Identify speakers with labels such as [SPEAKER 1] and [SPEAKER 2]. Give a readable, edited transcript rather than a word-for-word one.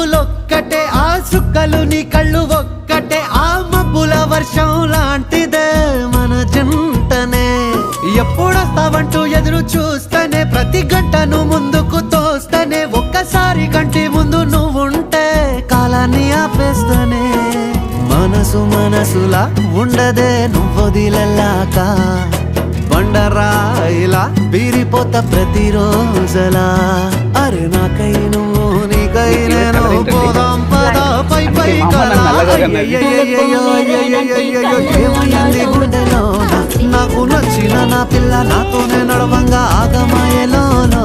[SPEAKER 1] మబ్బులొక్కటే ఆ సుక్కలు నీ కళ్ళు ఒక్కటే ఆ మబ్బుల వర్షం లాంటిదే మన జంటనే ఎప్పుడొస్తావంటూ ఎదురు చూస్తేనే ప్రతి గంటను ముందుకు తోస్తేనే ఒక్కసారి కంటి ముందు నువ్వుంటే కాలాన్ని ఆపేస్తేనే మనసులా ఉండదే నువ్వొదిలెల్లాక బండరాయిలా బీరిపోత ప్రతిరోజలా అరే నాకై నువ్వు నీకై నేను పోదాం పద పై పై ఏమయ్యింది గుండెలోన నాకు నచ్చిన నా పిల్ల నాతోనే నడవంగా ఆగమాయలోనా